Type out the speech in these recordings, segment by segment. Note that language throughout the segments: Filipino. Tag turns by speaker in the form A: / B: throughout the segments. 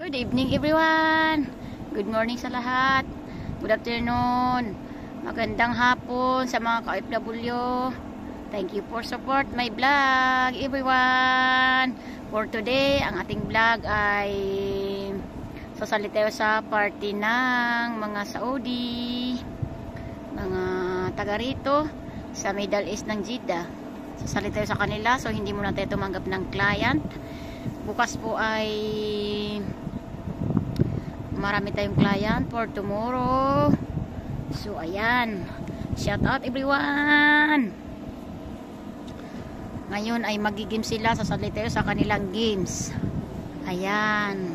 A: Good evening everyone. Good morning sa lahat. Good afternoon. Magandang hapon sa mga ka-OFW. Thank you for support my vlog everyone. For today, ang ating vlog ay sasalita sa party ng mga Saudi, mga taga rito sa Middle East ng Jeddah. Sasalita sa kanila, so hindi muna tayo tumanggap ng client. Bukas po ay marami tayong client for tomorrow. So ayan, shout out everyone. Ngayon ay magigame sila, sasalita sa kanilang games. Ayan,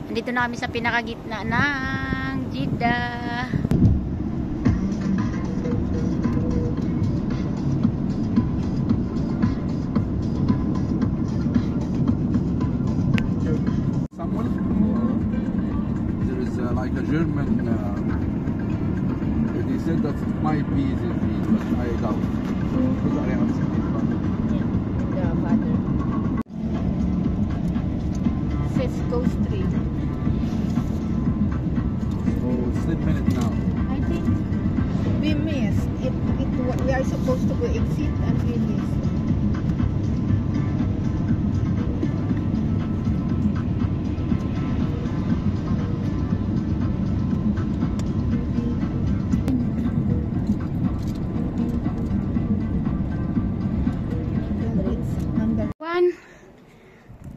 A: nandito na kami sa pinakagitna ng Jeddah.
B: Like a German, they said that it might be the but I doubt.
A: Yeah, father. Cisco Street.
B: Oh, it's 10 minutes now.
C: I think we missed it. We are supposed to go exit and we missed.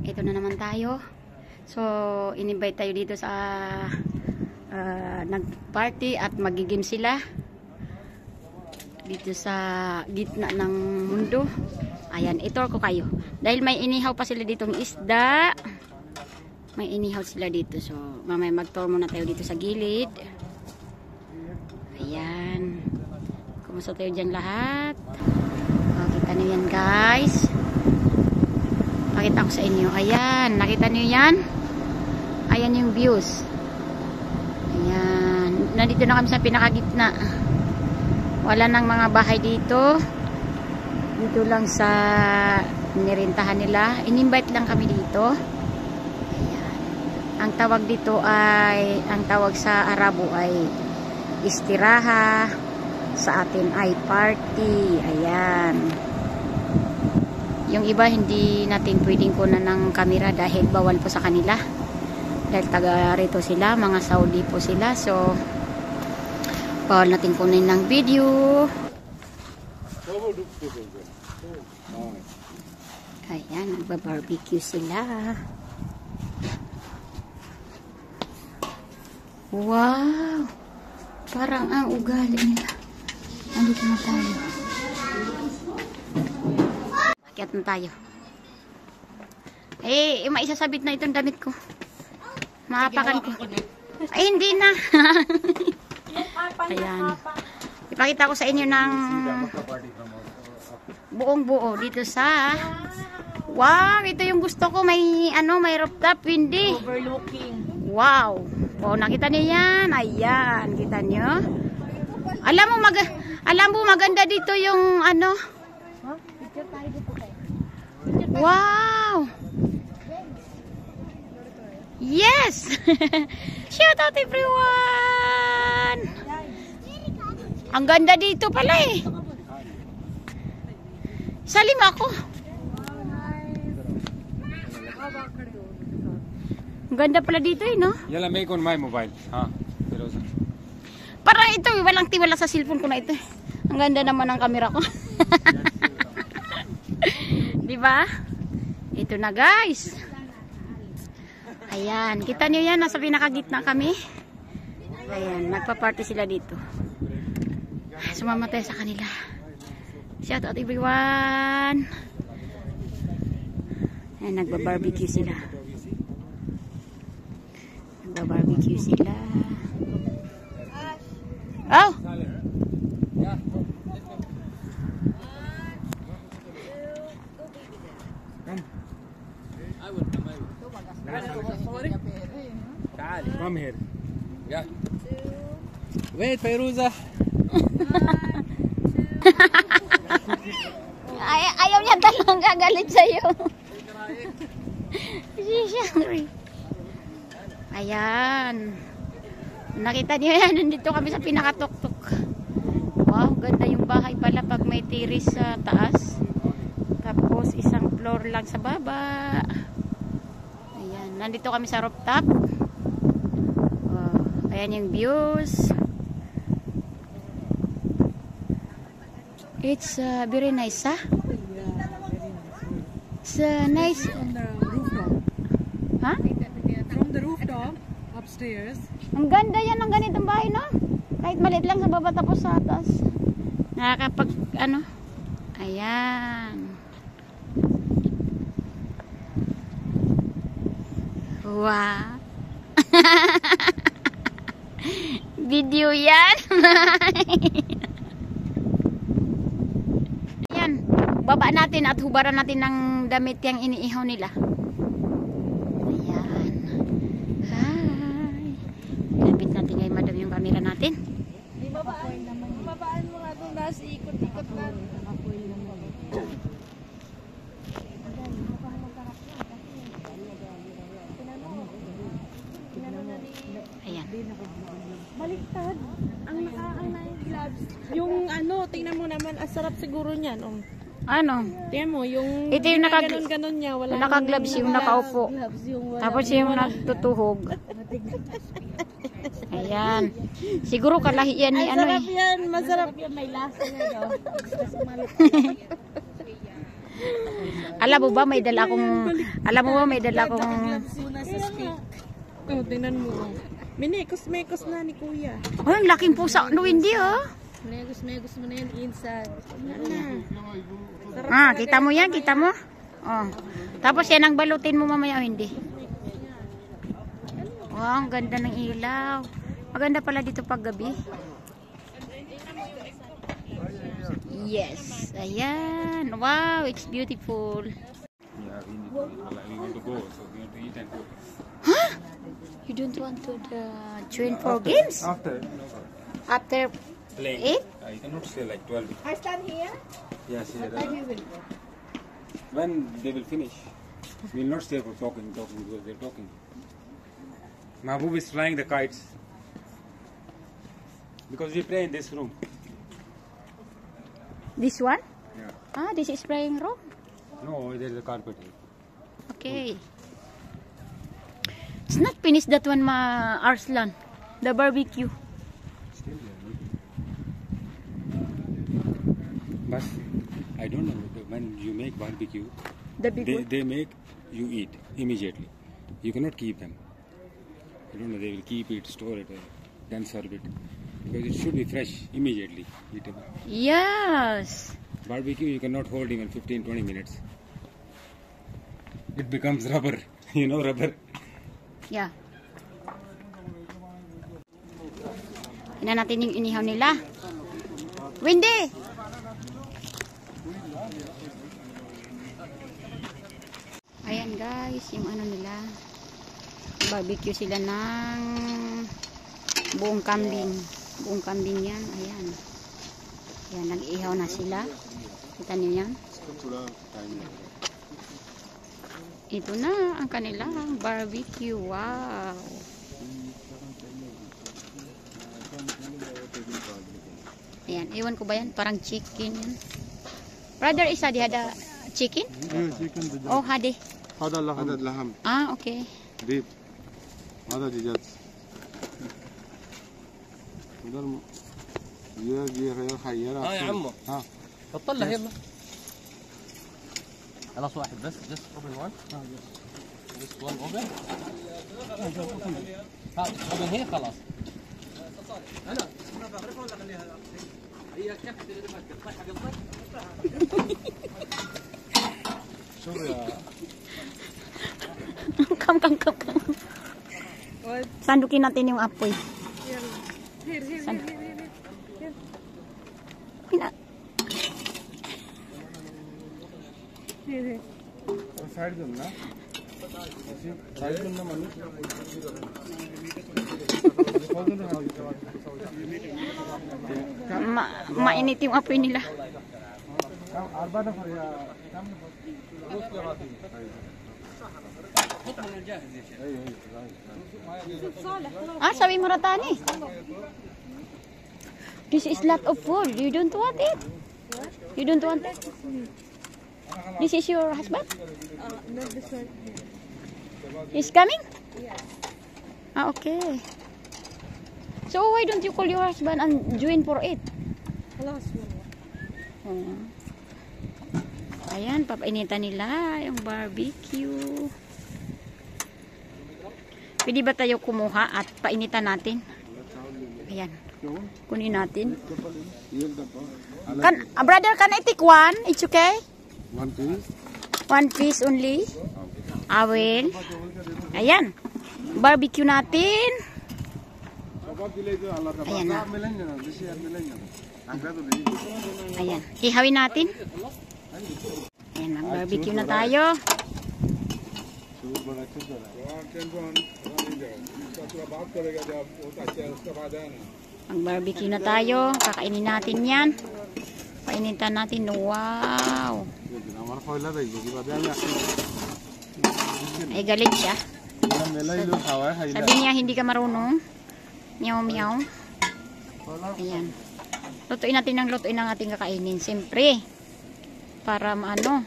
A: Ito na naman tayo. So, in-invite tayo dito sa nag-party at magigim sila dito sa gitna ng mundo. Ayan, itor ko kayo. Dahil may inihaw pa sila ditong isda. May inihaw sila dito. So, mamaya mag-tour muna tayo dito sa gilid. Ayan. Kumusta tayo dyan lahat? Kita nyo yan guys. Pakita ko sa inyo. Ayan, nakita niyo yan? Ayan yung views. Ayan. Nandito na kami sa pinakagitna. Wala nang mga bahay dito. Dito lang sa nirintahan nila. In-invite lang kami dito. Ayan. Ang tawag dito ay, ang tawag sa Arabo ay istiraha. Sa atin ay party. Ayan. Yung iba hindi natin pwedeng kunan ng camera dahil bawal po sa kanila. Dahil taga rito sila, mga Saudi po sila. So, bawal natin kunin ng video. Ayan, nagba-barbecue sila. Wow! Parang ang ugali nila. Nandito na tayo. Akyat na tayo. Eh, maisasabit na itong damit ko. Maapakan ko. Ay, hindi na. Ayan. Ipakita ko sa inyo ng buong buo dito sa wow, ito yung gusto ko. May ano, may rooftop, hindi.
C: Overlooking.
A: Wow. O, nakita niyo yan? Ayan, kita niyo? Alam mo maganda dito yung ano.
C: Huh? Picture tayo dito.
A: Wow! Yes! Shout out everyone! Ang ganda dito pala eh. Salim ako. Ang ganda pala dito eh, no?
D: Yala, make on my mobile. Ha?
A: Parang ito eh, walang tiwala sa cellphone ko na ito eh. Ang ganda naman ng camera ko. Diba? Ito na guys. Ayan, kita nyo yan, nasa pinakagitna kami. Ayan, nagpa-party sila dito. Sumama tayo sa kanila. Shout out everyone. Ayan, nagba-barbecue sila. Nagba-barbecue sila. Oh!
D: Come here. Yeah. Wait, Fairuza.
A: Ayaw niya talagang gagalit sa'yo. She's angry. Ayan. Nakita niyo yan, nandito kami sa pinakatuktok. Wow, ganda yung bahay pala pag may terrace sa taas. Tapos isang floor lang sa baba. Ayan, nandito kami sa rooftop. Wow, ayan yung views. It's very nice, ha? It's nice.
E: From the rooftop.
A: Ha?
E: From the rooftop upstairs.
A: Ang ganda yan ng ganitong bahay, no? Kahit maliit lang sa baba tapos sa atas. Nakakapag, ano? Ayan. Wow. Video yan. Ayan. Baba natin at hubaran natin ng damit yung iniihaw nila. Ayan. Hi. Lapit natin ngayon, madam, yung camera natin.
C: Babaan mo nga doon, nasa ikot-ikot lang.
A: Ayan.
C: Baliktad. Ang gloves. Yung ano, tingnan mo naman, asarap siguro niyan. Oh.
A: Ano?
C: Tingnan mo, yung
A: Ito yung
C: ganon-ganon niya. Wala
A: naka-gloves yung nakaupo. Tapos yung nagtutuhog. Ayan. Siguro kalahi yan ni ano eh.
C: yan, masarap yan. May lasa na daw.
A: Alam mo ba may dala akong
C: Oh, tingnan mo. Minekos-mekos na ni Kuya.
A: oh, ang laking pusa no hindi oh.
C: Megos mo na yan inside.
A: Ah, kita mo yan, kita mo? Oh. Tapos yan ang balutin mo mamaya o hindi. Wow, ang ganda ng ilaw. Maganda pala dito pag gabi. Yes, ayan. Wow, it's beautiful.
D: Yeah, we want to go, so we want to eat and go.
A: Huh? You don't want to join for games? After
D: Playing.
A: 8?
D: You cannot stay like 12.
C: I stand here.
D: Yes, yeah.
C: We will go.
D: When they will finish, we will not stay for talking because they're talking. Mahbub is flying the kites because we play in this room.
A: This one?
D: Yeah.
A: Ah, this is playing room.
D: No, there is a carpet here.
A: Okay. It's not finished that one, Arslan. The barbecue.
D: Still there. But I don't know when you make barbecue,
A: The big one.
D: they make you eat immediately. You cannot keep them. I don't know. They will keep it, store it, then serve it because it should be fresh immediately eatable.
A: Yes.
D: Barbecue you cannot hold even 15-20 minutes. It becomes rubber. You know rubber.
A: Yeah. Ina natin yung inihaw nila. Windy! Ayan guys, yung ano nila. Barbecue sila ng buong kambing. Buong kambing yan. Ayan. Ayan, nag-ihaw na sila. Kita niyo yan? Ito na ang kanilang barbecue. Wow! Ayan, ewan ko ba yan? Parang chicken yan. Brother, isa di hada chicken?
B: Yeah, chicken.
A: Oh, hadi.
B: هذا اللحم.
A: Ah, okay.
B: ديب. هذا دجاج. يا خيرة.
F: ها يا عمو.
B: ها.
F: بطلها يلا. خلاص واحد بس just open one. just one open. ها open هي خلاص.
B: شوف يا
A: Kam. Sandukin natin yung apoy.
C: Here.
A: Pina.
C: Here.
B: Side देना ना साइड देना Manu
A: Mainit yung apoy nila. Ah, sabi mo Ratani. This is lot of food. You don't want it? You don't want it? This is your husband?
C: No, this one.
A: He's coming?
C: Yes.
A: Ah, okay. So why don't you call your husband and join for it?
C: Hello,
A: Oh. Ayan, papainitan nila yung barbecue. Pwede ba tayo kumuha at painitan natin? Ayan. Kunin natin. Brother, can I take one? It's okay?
B: 1 piece.
A: 1 piece only. I will. Ayan. Barbecue natin. Ayan na. Ayan. Ihawin natin. Ayan, mag-barbecue na tayo. Mag-barbecue na tayo. Kakainin natin yan. Painitan natin. Wow. Ay, galit siya. Sabi niya, hindi ka marunong. Meow, meow. Ayan. Lutuin natin ng lutuin ang ating kakainin. Siyempre, para maano,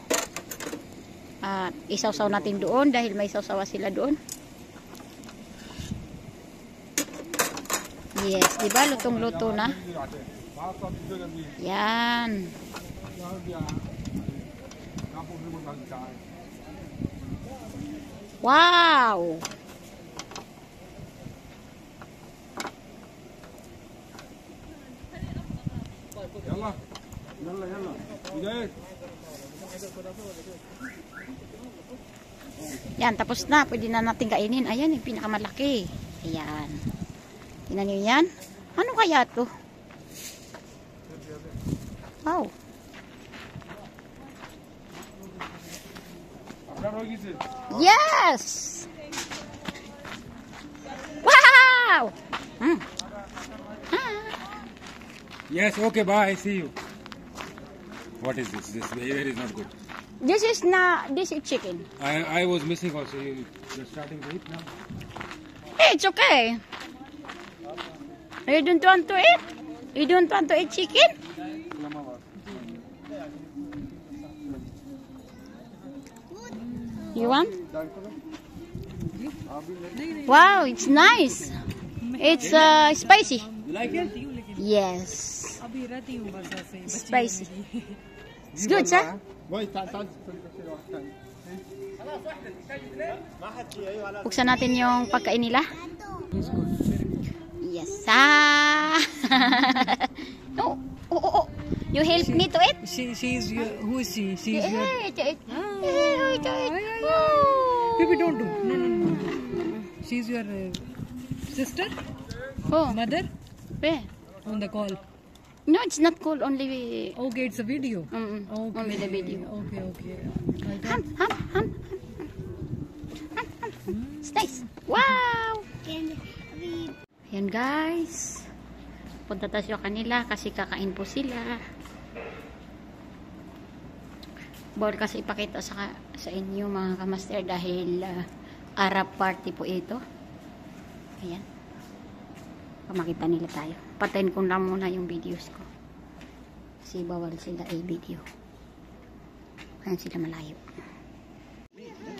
A: isaw-saw natin doon dahil may isaw-sawa sila doon. Yes, diba? Lutong-luto na. Yan. Wow! Yan, tapos na. Pwede na natin kainin. Ayan, yung pinakamalaki. Ayan. Tingnan nyo yan. Ano kaya to? Wow. Yes! Wow!
D: Yes, okay, bye. See you. What is this? This behavior is not good.
A: This is chicken.
D: I was missing also. You're starting to eat now.
A: Hey, it's okay. You don't want to eat? You don't want to eat chicken? You want? Wow, it's nice. It's spicy.
E: You like it?
A: Yes.
E: अभी रहती हूँ बस ऐसे ही, बच्ची
A: Spicy.
E: है मेरी।
A: It's good, sir. Buksan natin yung pagkain nila. Yes, ah. No. Oh. You help me to eat?
E: She's your, who is she? She's your. Baby, don't do. No. She's your sister,
A: Oh,
E: mother
A: where?
E: on the call.
A: No, it's not cool. Only
E: Okay, it's a video.
A: okay. Only the video.
E: Okay.
A: Ham. It's nice. Wow. Yan guys. Punta tayo kanila kasi kakain po sila. Bawal kasi ipakita sa inyo mga kamaster dahil Arab party po ito. Ayan. Pamakita nila tayo. Patayin ko lang muna yung videos ko. Kasi bawal sila i-video. Ayan sila malayo.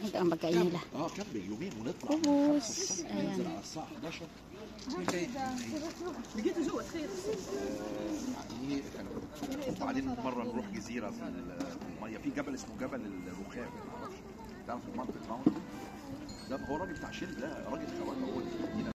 A: Ito ang pagkain nila. Kubus. Ayan.
G: وبعدين مره نروح جزيره في الميه في جبل اسمه جبل الرخام تعرف في منطقه ماونتن ده هو راجل بتاع شيل ده راجل